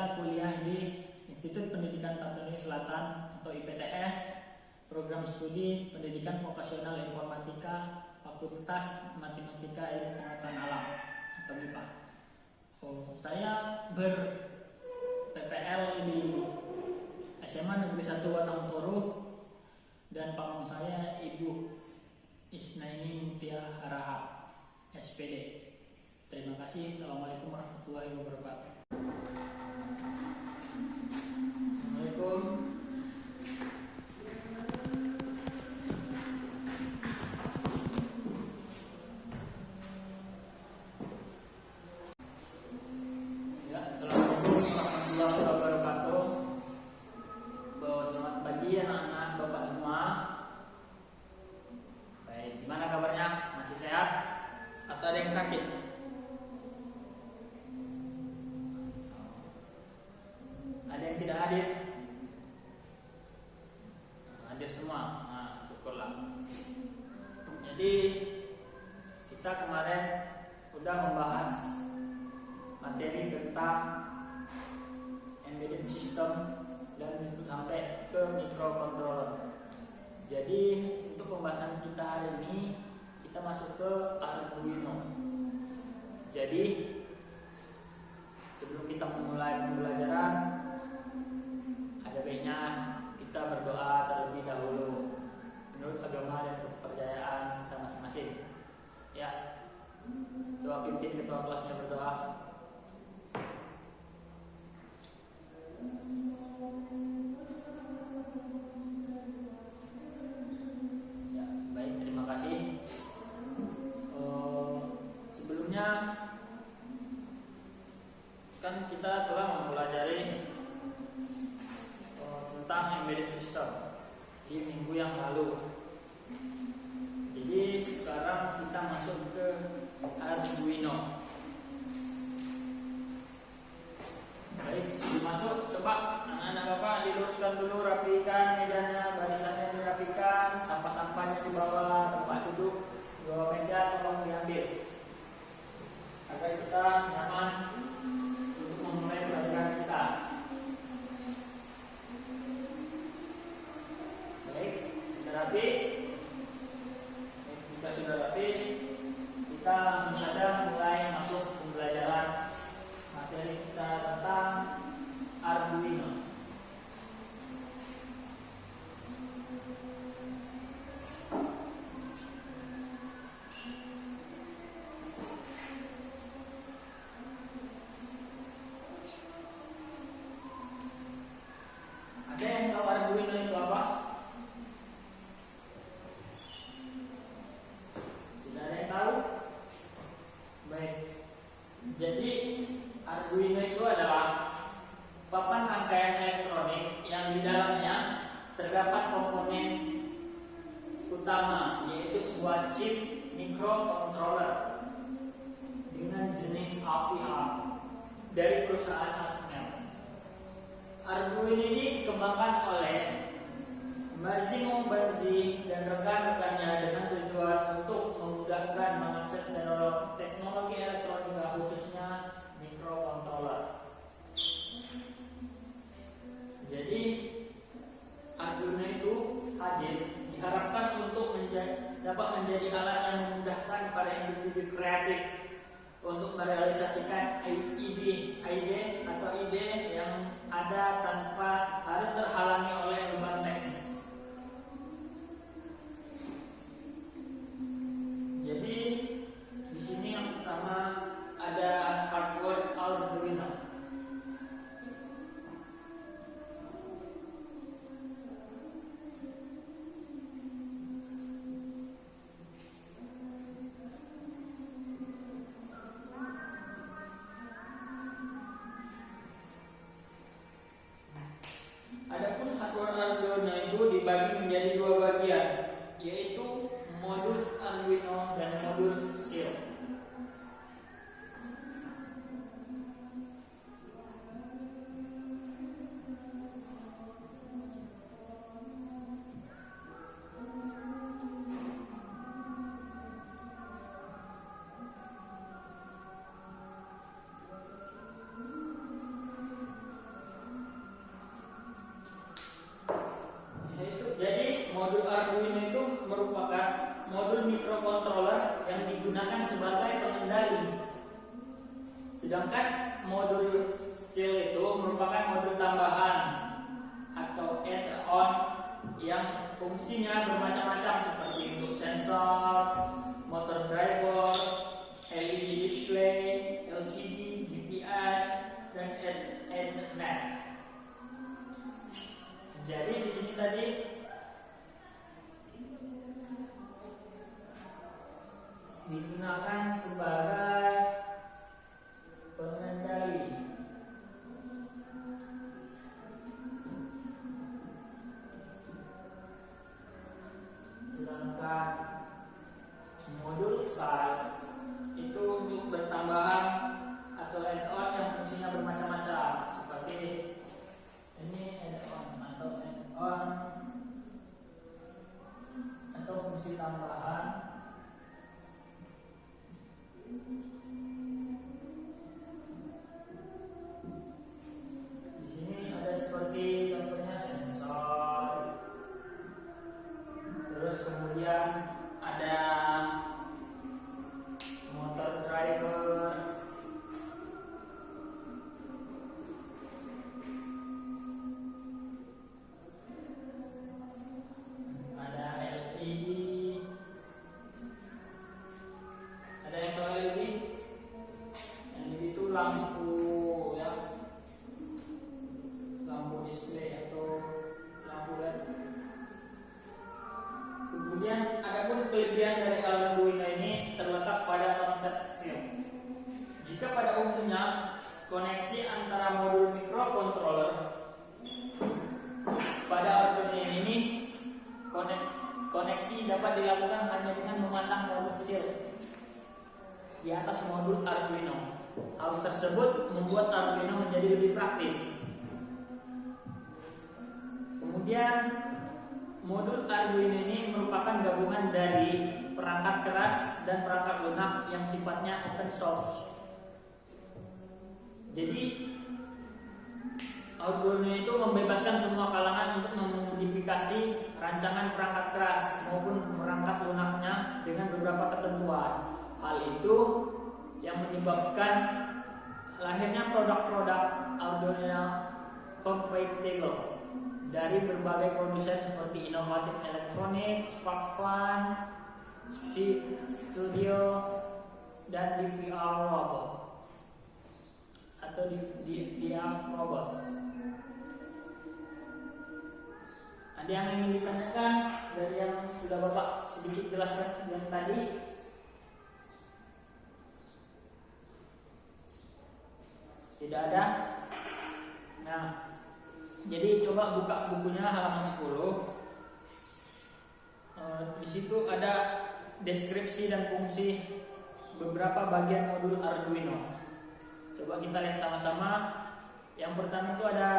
Saya kuliah di Institut Pendidikan Tanjung Selatan atau IPTS, Program Studi Pendidikan Vokasional Informatika, Fakultas Matematika Ilmu Pengetahuan Alam atau MIPA. Saya ber-PPL di SMA Negeri 1 Watang Toru dan pamong saya Ibu Isnaini Mutia Haraha, SPD. Terima kasih. Assalamualaikum warahmatullahi wabarakatuh. Assalamualaikum. Assalamualaikum warahmatullahi wabarakatuh. Selamat pagi anak-anak, bapak semua. Baik, gimana kabarnya? Masih sehat? Atau ada yang sakit? Ada yang tidak hadir? Hadir semua. Nah, syukurlah. Jadi kita kemarin sudah membahas materi tentang embedded system dan sampai ke microcontroller. Jadi untuk pembahasan kita hari ini kita masuk ke Arduino. Jadi sebelum kita memulai pembelajaran, ada baiknya kita berdoa terlebih dahulu menurut agama dan kepercayaan kita masing-masing. Ya, doa pimpin ketua kelasnya berdoa. Ya, baik, terima kasih. Sebelumnya kan kita telah mempelajari tentang embedded system di minggu yang lalu. Jadi sekarang kita masuk ke Arduino. Baik, sebelum masuk coba anak-anak bapak diluruskan dulu, rapikan mejanya, barisannya dirapikan, sampah-sampahnya dibawa, tempat duduk di bawah meja tolong diambil agar kita nyaman untuk memulai pelajaran kita. Baik, sudah rapi. Jika sudah rapi, kita langsung saja mulai masuk pembelajaran materi kita tentang Arduino. Ada yang tahu Arduino itu apa? Tidak ada yang tahu? Baik. Jadi Arduino itu adalah papan rangkaian elektronik yang di dalamnya terdapat komponen utama, yaitu sebuah chip microcontroller dengan jenis AVR dari perusahaan Atmel. Arduino ini dikembangkan oleh Massimo Banzi dan rekan-rekannya dengan tujuan untuk memudahkan mengakses teknologi elektronika, khususnya microcontroller. Jadi Arduino itu hadir diharapkan untuk dapat menjadi alat yang memudahkan para individu kreatif untuk merealisasikan ide yang ada tanpa harus terhalangi oleh beban teknis. sebagai pengendali. Sedangkan modul shield itu merupakan modul tambahan atau add-on yang fungsinya bermacam-macam seperti untuk sensor, motor driver, LED display, LCD, GPS, dan Ethernet. Jadi di sini tadi digunakan sebagai pengendali. Sedangkan modul side itu untuk bertambahan atau add-on yang fungsinya bermacam-macam seperti ini add-on atau fungsi tambahan. Di sini ada seperti contohnya sensor, terus kemudian ada motor driver, ada LED, ada yang tahu LED? LED itu lampu ya, lampu display atau lampu LED. Kemudian adapun kelebihan dari Arduino ini terletak pada konsep shield. Jika pada umumnya koneksi antara modul microcontroller pada Arduino ini koneksi dapat dilakukan hanya dengan memasang modul shield di atas modul Arduino. Hal tersebut membuat Arduino menjadi lebih praktis. Kemudian modul Arduino ini merupakan gabungan dari perangkat keras dan perangkat lunak yang sifatnya open source. Jadi Arduino itu membebaskan semua kalangan untuk memodifikasi rancangan perangkat keras maupun perangkat lunaknya dengan beberapa ketentuan. Hal itu yang menyebabkan lahirnya produk-produk Arduino compatible dari berbagai produsen seperti Innovative Electronics, SparkFun, Studio, dan DVR Robot atau DVR Robot. Ada yang ingin ditanyakan dari yang sudah Bapak sedikit jelaskan yang tadi? Tidak ada? Nah, jadi coba buka bukunya halaman 10. Di situ ada deskripsi dan fungsi beberapa bagian modul Arduino. Coba kita lihat sama-sama. Yang pertama itu ada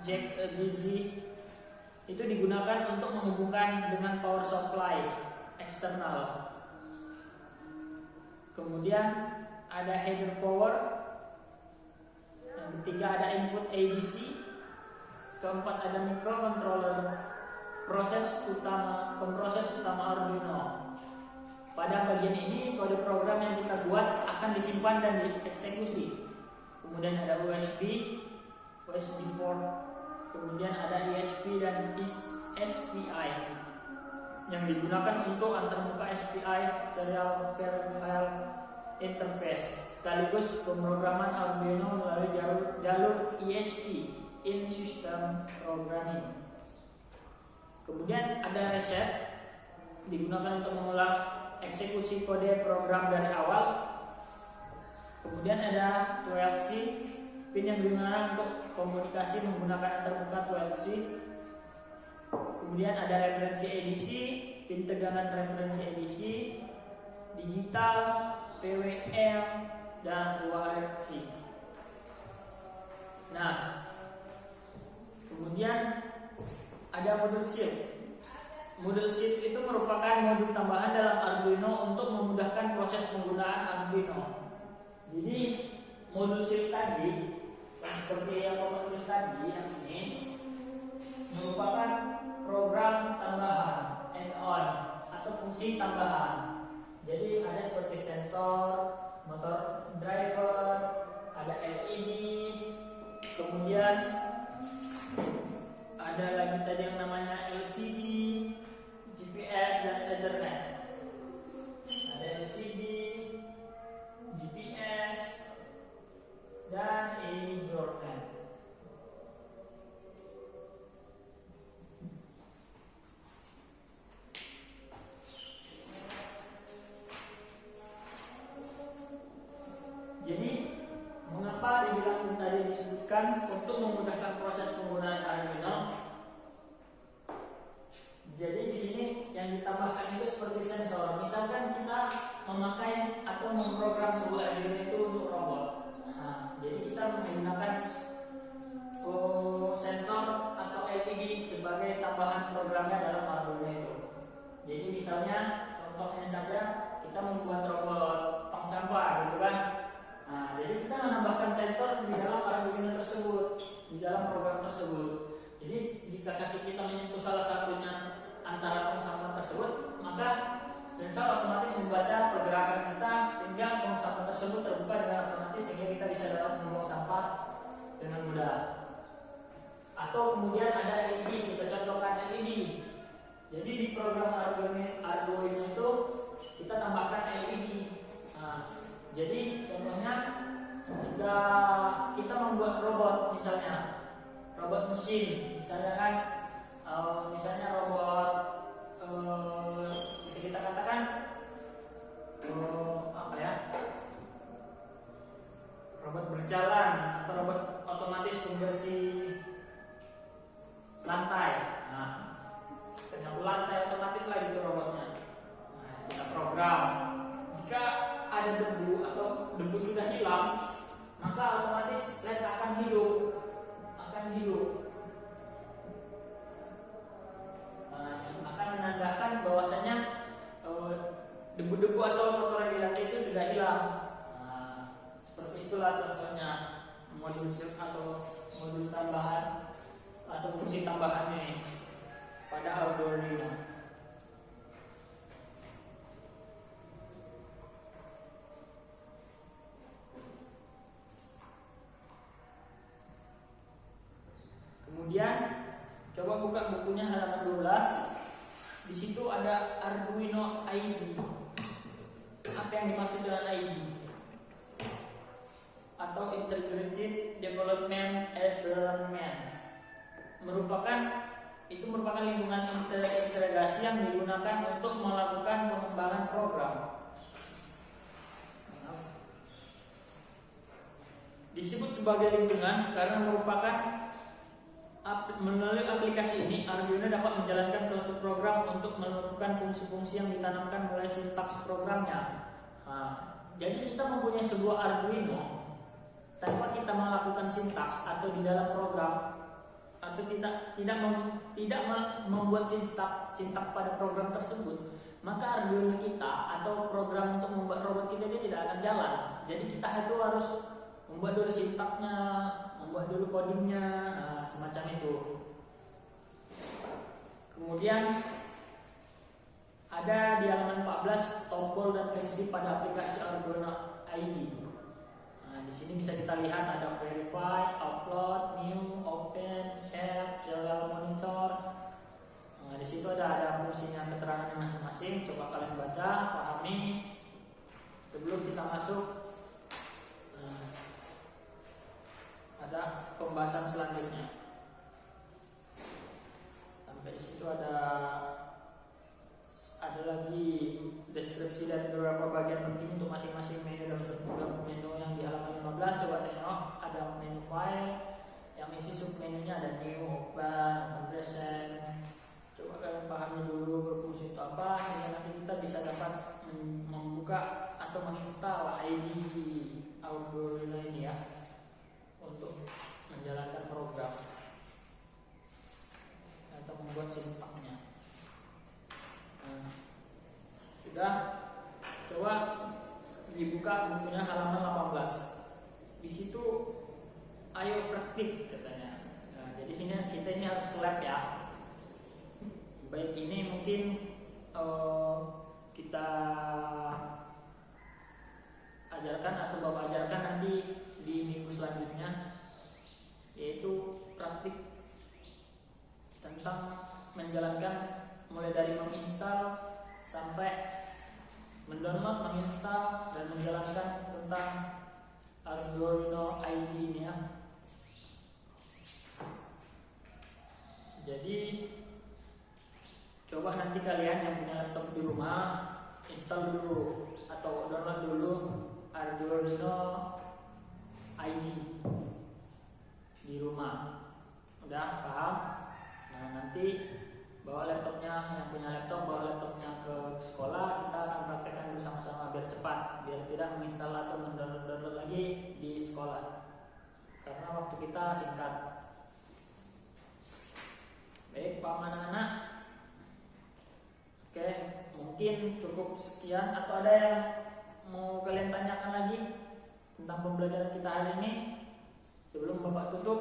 jack DC. Itu digunakan untuk menghubungkan dengan power supply eksternal. Kemudian ada header power. Yang ketiga ada input ADC. Keempat ada microcontroller, pemproses utama Arduino. Pada bagian ini kode program yang kita buat akan disimpan dan dieksekusi. Kemudian ada USB port, kemudian ada ESP dan SPI yang digunakan untuk antarmuka SPI serial file interface, sekaligus pemrograman Arduino melalui jalur ESP in system programming. Kemudian ada reset, digunakan untuk mengulang eksekusi kode program dari awal. Kemudian ada 12C, pin yang digunakan untuk komunikasi menggunakan antarmuka 12C. Kemudian ada referensi edisi, pin tegangan referensi edisi, digital, PWM, dan UART. Nah, kemudian ada modul shield. Modul shield itu merupakan modul tambahan dalam Arduino untuk memudahkan proses penggunaan Arduino. Jadi modul shield tadi, seperti yang Bapak tulis tadi, yang ini merupakan program tambahan, add-on atau fungsi tambahan. Jadi ada seperti sensor, motor driver, ada LED, kemudian ada lagi tadi yang namanya LCD, GPS dan Ethernet. Ada LCD, GPS dan Ethernet. Jadi mengapa dibilang tadi disebutkan untuk memudahkan proses penggunaan Arduino? Jadi di sini yang ditambahkan itu seperti sensor. Misalkan kita memakai atau memprogram sebuah Arduino itu untuk robot. Nah, jadi kita menggunakan sensor atau LED sebagai tambahan programnya dalam Arduino itu. Jadi misalnya contohnya saja kita membuat robot tong sampah gitu kan. Nah, jadi kita menambahkan sensor di dalam Arduino tersebut, di dalam program tersebut. Jadi jika kaki kita menyentuh salah satunya antara tong sampah tersebut, maka sensor otomatis membaca pergerakan kita sehingga tong sampah tersebut terbuka dengan otomatis sehingga kita bisa dapat membuang sampah dengan mudah. Atau kemudian ada LED, kita contohkan LED. Jadi di program Arduino itu kita tambahkan LED. Nah, jadi contohnya jika kita membuat robot, misalnya robot mesin, misalnya kan, misalnya robot bisa kita katakan apa ya, robot berjalan atau robot otomatis pembersih lantai. Nah, penyapu lantai otomatis lah itu robotnya. Nah, kita program. Jika ada debu atau debu sudah hilang, maka otomatis LED akan hidup, akan menandakan bahwasanya debu-debu atau kotoran di lantai itu sudah hilang. Nah, seperti itulah contohnya modul tambahan atau fungsi tambahannya pada Arduino. Kemudian coba buka bukunya halaman 12. Di situ ada Arduino ID. Apa yang dimaksud dengan ID? Atau Integrated Development Environment. Itu merupakan lingkungan integrasi yang digunakan untuk melakukan pengembangan program. Disebut sebagai lingkungan karena melalui aplikasi ini Arduino dapat menjalankan suatu program untuk melakukan fungsi-fungsi yang ditanamkan mulai sintaks programnya. Nah, jadi kita mempunyai sebuah Arduino tanpa kita melakukan sintaks atau di dalam program atau tidak membuat sintaks pada program tersebut, maka Arduino kita atau program untuk membuat robot kita itu tidak akan jalan. Jadi kita itu harus membuat dulu sintaksnya, membuat dulu codingnya, nah, semacam itu. Kemudian ada di halaman 14 tombol dan fungsi pada aplikasi Arduino ID. Nah, di sini bisa kita lihat ada verify, upload, new, open, save, serial monitor. Nah, di situ ada fungsinya, keterangannya masing-masing. Coba kalian baca, pahami sebelum kita masuk. Ada pembahasan selanjutnya. Sampai di situ ada lagi deskripsi dari beberapa bagian penting untuk masing-masing menu dan menu yang di halaman 15. Coba tengok, ada menu file yang isi submenunya ada new, open, present. Coba kalian pahami dulu berfungsi itu apa sehingga nanti kita bisa dapat membuka atau menginstal ID Arduino ini ya, untuk menjalankan program atau membuat sintaknya. Nah, sudah, coba dibuka bukunya halaman 18. Di situ ayo praktik katanya. Nah, jadi sini kita ini harus ke lab ya. Baik, ini mungkin kita menjalankan mulai dari menginstal sampai mendownload, menginstal dan menjalankan tentang Arduino ID ini ya. Jadi coba nanti kalian yang punya laptop di rumah install dulu atau download dulu Arduino ID di rumah. Udah paham? Nah nanti bawa laptopnya, yang punya laptop bawa laptopnya ke sekolah, kita akan praktekkan bersama-sama biar cepat, biar tidak menginstal atau mendownload lagi di sekolah karena waktu kita singkat. Baik, paham anak-anak? Oke, mungkin cukup sekian atau ada yang mau kalian tanyakan lagi tentang pembelajaran kita hari ini sebelum Bapak tutup?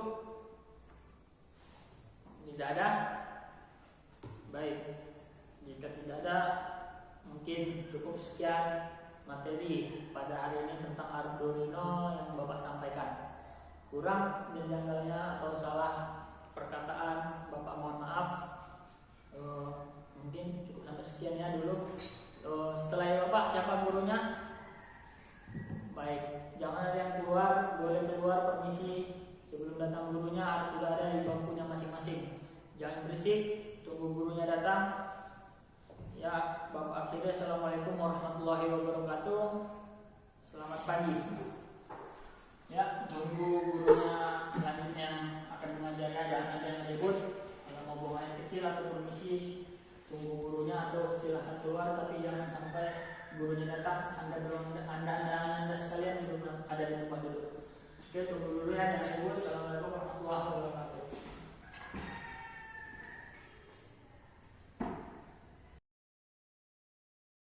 Tidak ada? Baik, jika tidak ada mungkin cukup sekian materi pada hari ini tentang Arduino yang Bapak sampaikan. Kurang dan janggalnya atau salah perkataan Bapak mohon maaf. Mungkin cukup sampai sekian ya dulu. Setelah Bapak siapa gurunya? Baik, jangan ada yang keluar, boleh keluar permisi. Sebelum datang gurunya harus sudah ada di bangkunya masing-masing. Jangan berisik, tunggu gurunya datang. Ya, Bapak akhirnya assalamualaikum warahmatullahi wabarakatuh. Selamat pagi. Ya, tunggu gurunya selanjutnya akan mengajarnya, jangan ada yang ribut. Kalau mau buang air kecil atau permisi, tunggu gurunya atau silahkan keluar, tapi jangan sampai gurunya datang. Anda sekalian belum ada di tempat duduk. Oke, tunggu dulu ya, jangan ribut. Assalamualaikum warahmatullahi wabarakatuh.